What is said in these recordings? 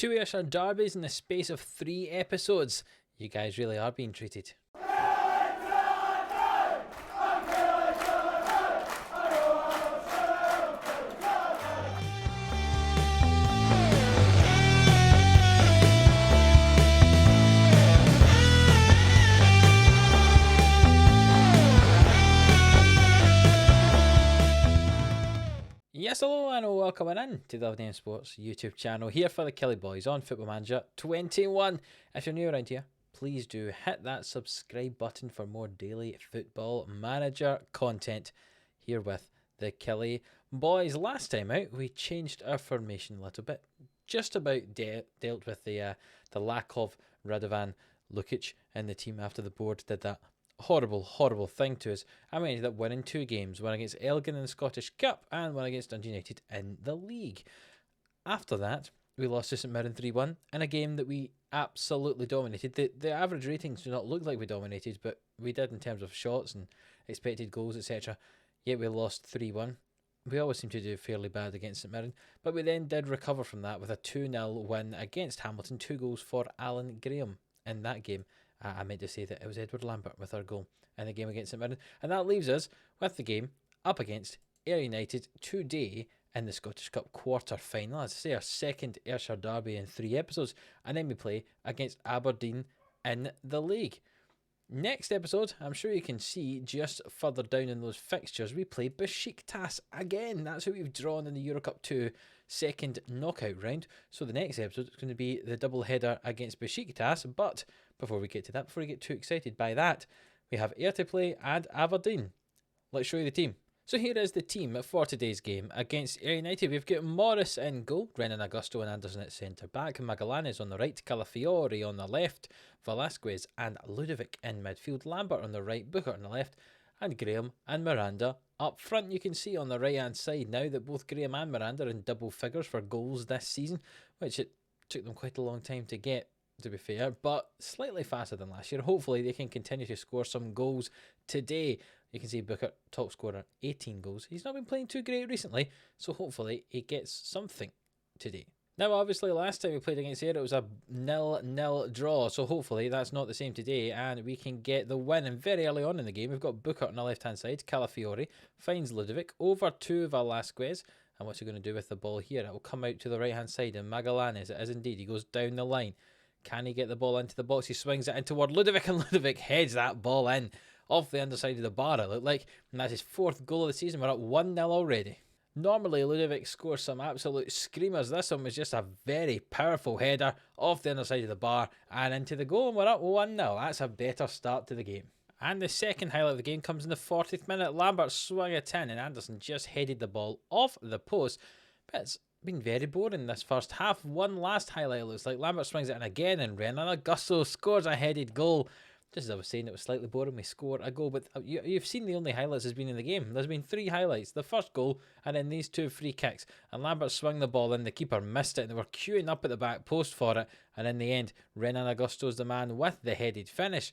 Two Ayrshire derbies in the space of 3 episodes. You guys really are being treated. Yes, hello and welcome in to the Love Name Sports YouTube channel, here for the Killie boys on Football Manager 21. If you're new around here, please do hit that subscribe button for more daily Football Manager content here with the Killie boys. Last time out, we changed our formation a little bit, just about dealt with the lack of Radovan Lukic in the team after the board did that horrible thing to us, and we ended up winning 2 games, one against Elgin in the Scottish Cup and one against Dundee United in the league. After that, we lost to St Mirren 3-1 in a game that we absolutely dominated. The average ratings do not look like we dominated, but we did in terms of shots and expected goals, etc. Yet we lost 3-1. We always seem to do fairly bad against St Mirren, but we then did recover from that with a 2-0 win against Hamilton, 2 goals for Alan Graham in that game. I meant to say that it was Edward Lambert with our goal in the game against St Mirren. And that leaves us with the game up against Ayr United today in the Scottish Cup quarter-final. As I say, our second Ayrshire derby in 3 episodes. And then we play against Aberdeen in the league. Next episode, I'm sure you can see just further down in those fixtures, we play Besiktas again. That's who we've drawn in the Euro Cup 2 second knockout round. So the next episode is going to be the double header against Besiktas. But before we get to that, before we get too excited by that, we have Ayr to play and Aberdeen. Let's show you the team. So here is the team for today's game against Ayr United. We've got Morris in goal, Renan Augusto and Anderson at centre back, Magallanes on the right, Calafiori on the left, Velasquez and Ludovic in midfield, Lambert on the right, Booker on the left, and Graham and Miranda up front. You can see on the right hand side now that both Graham and Miranda are in double figures for goals this season, which it took them quite a long time to get, to be fair, but slightly faster than last year. Hopefully they can continue to score some goals today. You can see Booker, top scorer, 18 goals. He's not been playing too great recently, so hopefully he gets something today. Now, obviously, last time we played against Ayr, it was a 0-0 draw, so hopefully that's not the same today, and we can get the win. And very early on in the game, we've got Booker on the left-hand side, Calafiori finds Ludovic, over to Velasquez, and what's he going to do with the ball here? It will come out to the right-hand side, and Magallanes, it is indeed, he goes down the line. Can he get the ball into the box? He swings it in toward Ludovic, and Ludovic heads that ball in off the underside of the bar, it looked like. And that's his 4th goal of the season. We're up 1-0 already. Normally, Ludovic scores some absolute screamers. This one was just a very powerful header off the underside of the bar and into the goal, and we're up 1-0. That's a better start to the game. And the second highlight of the game comes in the 40th minute. Lambert swung it in, and Anderson just headed the ball off the post. But it's been very boring this first half. One last highlight, it looks like. Lambert swings it in again, and Renan Augusto scores a headed goal. Just as I was saying, it was slightly boring. We score a goal, but you've seen the only highlights has been in the game. There's been 3 highlights. The first goal, and then these 2 free kicks. And Lambert swung the ball in, the keeper missed it, and they were queuing up at the back post for it. And in the end, Renan Augusto's the man with the headed finish.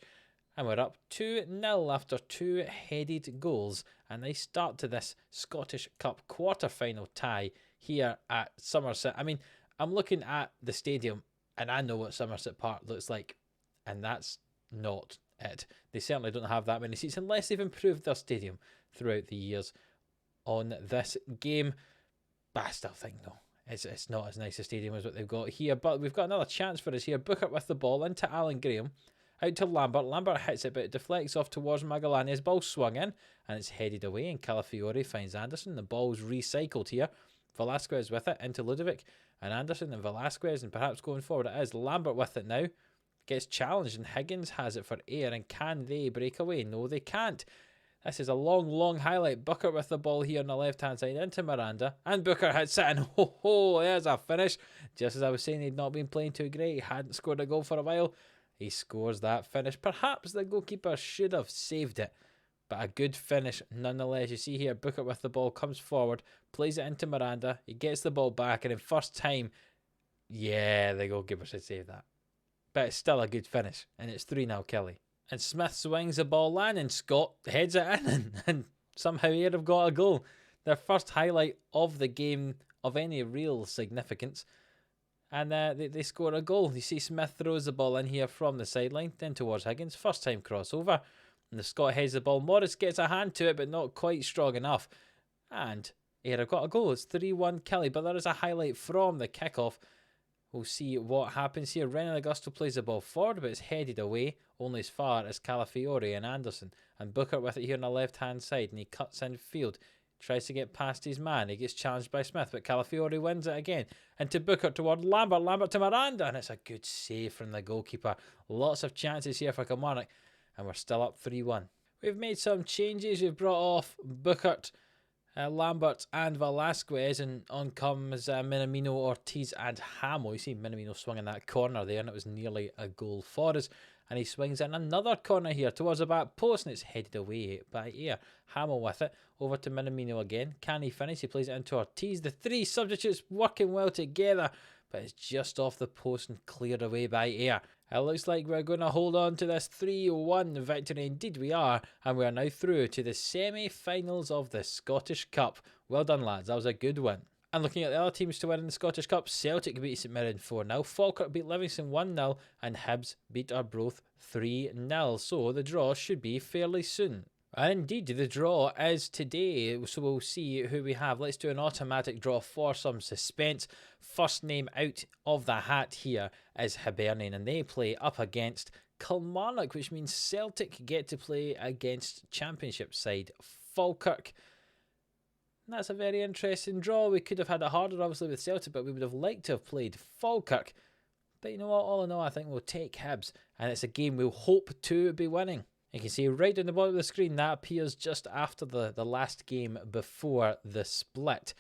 And we're up 2-0 after 2 headed goals. And they start to this Scottish Cup quarter-final tie here at Somerset. I mean, I'm looking at the stadium, and I know what Somerset Park looks like. And that's not it. They certainly don't have that many seats unless they've improved their stadium throughout the years on this game. But I still think, no, it's not as nice a stadium as what they've got here. But we've got another chance for us here. Booker with the ball into Alan Graham. Out to Lambert. Lambert hits it, but it deflects off towards Magallanes. Ball swung in, and it's headed away, and Calafiori finds Anderson. The ball's recycled here. Velasquez with it into Ludovic, and Anderson and Velasquez, and perhaps going forward it is Lambert with it now. Gets challenged, and Higgins has it for Ayr, and can they break away? No, they can't. This is a long highlight. Booker with the ball here on the left-hand side into Miranda, and Booker hits it, and there's a finish. Just as I was saying, he'd not been playing too great. He hadn't scored a goal for a while. He scores that finish. Perhaps the goalkeeper should have saved it, but a good finish nonetheless. You see here, Booker with the ball comes forward, plays it into Miranda. He gets the ball back, and in first time, yeah, the goalkeeper should save that. But it's still a good finish, and it's 3-0 Killie. And Smith swings the ball in, and Scott heads it in, and somehow Ayr have got a goal. Their first highlight of the game of any real significance. And they score a goal. You see Smith throws the ball in here from the sideline, then towards Higgins. First time crossover. And the Scot heads the ball. Morris gets a hand to it, but not quite strong enough. And Ayr have got a goal. It's 3-1 Killie, but there is a highlight from the kickoff. We'll see what happens here. Renan Augusto plays the ball forward, but it's headed away only as far as Calafiore and Anderson. And Booker with it here on the left-hand side, and he cuts in field. Tries to get past his man. He gets challenged by Smith, but Calafiore wins it again. And to Booker toward Lambert. Lambert to Miranda, and it's a good save from the goalkeeper. Lots of chances here for Kilmarnock, and we're still up 3-1. We've made some changes. We've brought off Booker, Lambert and Velasquez, and on comes Minamino, Ortiz and Hamill. You see Minamino swinging that corner there, and it was nearly a goal for us. And he swings in another corner here towards the back post, and it's headed away by Ayr. Hamill with it, over to Minamino again. Can he finish? He plays it into Ortiz. The three substitutes working well together, but it's just off the post and cleared away by Ayr. It looks like we're going to hold on to this 3-1 victory. Indeed we are, and we are now through to the semi-finals of the Scottish Cup. Well done, lads. That was a good one. And looking at the other teams to win in the Scottish Cup, Celtic beat St Mirren 4-0, Falkirk beat Livingston 1-0, and Hibs beat Arbroath 3-0. So the draw should be fairly soon. And indeed, the draw is today, so we'll see who we have. Let's do an automatic draw for some suspense. First name out of the hat here is Hibernian, and they play up against Kilmarnock, which means Celtic get to play against Championship side Falkirk. And that's a very interesting draw. We could have had it harder, obviously, with Celtic, but we would have liked to have played Falkirk. But you know what? All in all, I think we'll take Hibs, and it's a game we'll hope to be winning. You can see right down the bottom of the screen, that appears just after the last game before the split.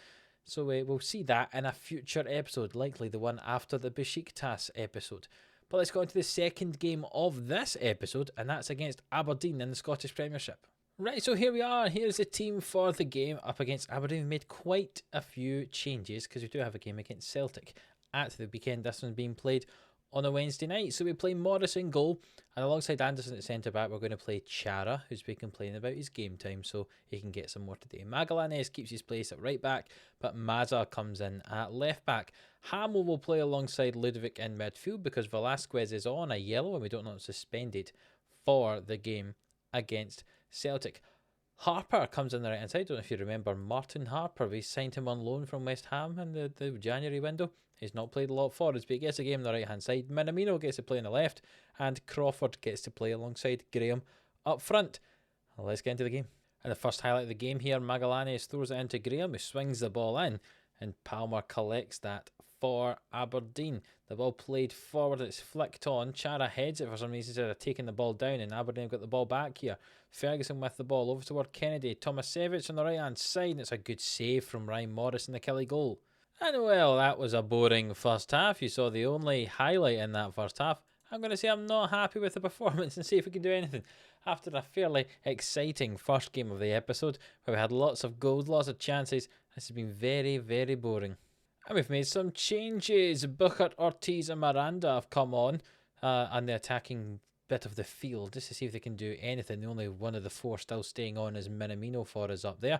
So we'll see that in a future episode, likely the one after the Besiktas episode. But let's go on to the second game of this episode, and that's against Aberdeen in the Scottish Premiership. Right, so here we are. Here's the team for the game up against Aberdeen. We've made quite a few changes because we do have a game against Celtic at the weekend. This one's being played on a Wednesday night. So we play Morris in goal, and alongside Anderson at centre-back, we're going to play Chara, who's been complaining about his game time, so he can get some more today. Magallanes keeps his place at right back, but Mazza comes in at left back. Hamill will play alongside Ludovic in midfield because Velasquez is on a yellow, and we don't know it's suspended for the game against Celtic. Harper comes in the right hand side. I don't know if you remember Martin Harper. We signed him on loan from West Ham in the January window. He's not played a lot for us, but he gets a game on the right hand side. Minamino gets to play on the left, and Crawford gets to play alongside Graham up front. Let's get into the game. And the first highlight of the game here, Magallanes throws it into Graham, who swings the ball in, and Palmer collects that for Aberdeen. The ball played forward, it's flicked on. Chara heads it for some reason instead of taking the ball down, and Aberdeen have got the ball back here. Ferguson with the ball over toward Kennedy. Tomasevich on the right hand side, and it's a good save from Ryan Morris in the Killie goal. And well, that was a boring first half. You saw the only highlight in that first half. I'm going to say I'm not happy with the performance and see if we can do anything. After a fairly exciting first game of the episode, where we had lots of goals, lots of chances, this has been very, very boring. And we've made some changes. Booker, Ortiz and Miranda have come on the attacking bit of the field just to see if they can do anything. The only one of the four still staying on is Minamino for us up there.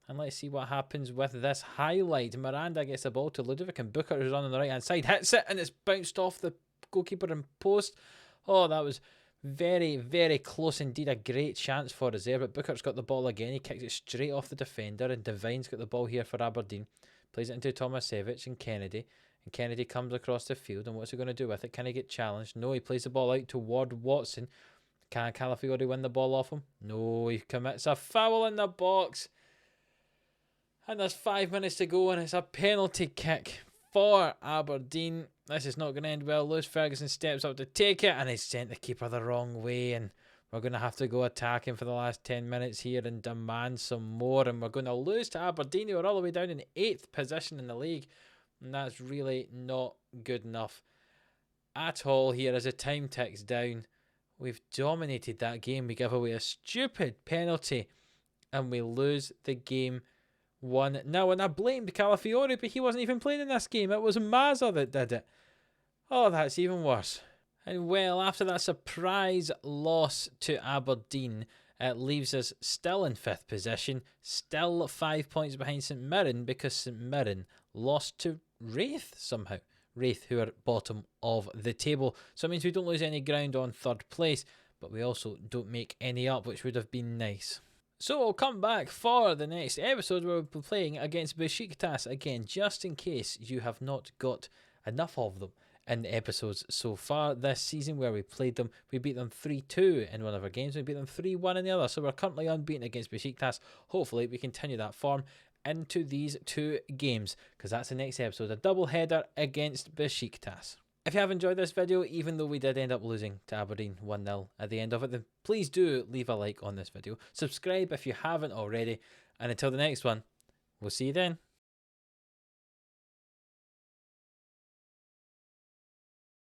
And let's see what happens with this highlight. Miranda gets the ball to Ludovic, and Booker, who's on the right hand side, hits it, and it's bounced off the goalkeeper and post. Oh, that was very, very close indeed. A great chance for us there, but Booker's got the ball again. He kicks it straight off the defender, and Devine's got the ball here for Aberdeen. Plays it into Tomasevich and Kennedy. And Kennedy comes across the field, and what's he going to do with it? Can he get challenged? No, he plays the ball out toward Watson. Can Calafiore win the ball off him? No, he commits a foul in the box. And there's 5 minutes to go, and it's a penalty kick for Aberdeen. This is not going to end well. Lewis Ferguson steps up to take it, and he's sent the keeper the wrong way, and we're going to have to go attacking for the last 10 minutes here and demand some more, and we're going to lose to Aberdeen, who are all the way down in 8th position in the league, and that's really not good enough at all here as the time ticks down. We've dominated that game. We give away a stupid penalty, and we lose the game 1-0, and I blamed Calafiore, but he wasn't even playing in this game. It was Mazza that did it. Oh, that's even worse. And well, after that surprise loss to Aberdeen, it leaves us still in 5th position, still 5 points behind St Mirren, because St Mirren lost to Wraith somehow. Wraith, who are bottom of the table. So it means we don't lose any ground on third place, but we also don't make any up, which would have been nice. So we'll come back for the next episode where we'll be playing against Besiktas again, just in case you have not got enough of them in the episodes so far this season where we played them. We beat them 3-2 in one of our games, we beat them 3-1 in the other, so we're currently unbeaten against Besiktas. Hopefully we continue that form into these two games, because that's the next episode, a double header against Besiktas. If you have enjoyed this video, even though we did end up losing to Aberdeen 1-0 at the end of it, then please do leave a like on this video. Subscribe if you haven't already. And until the next one, we'll see you then.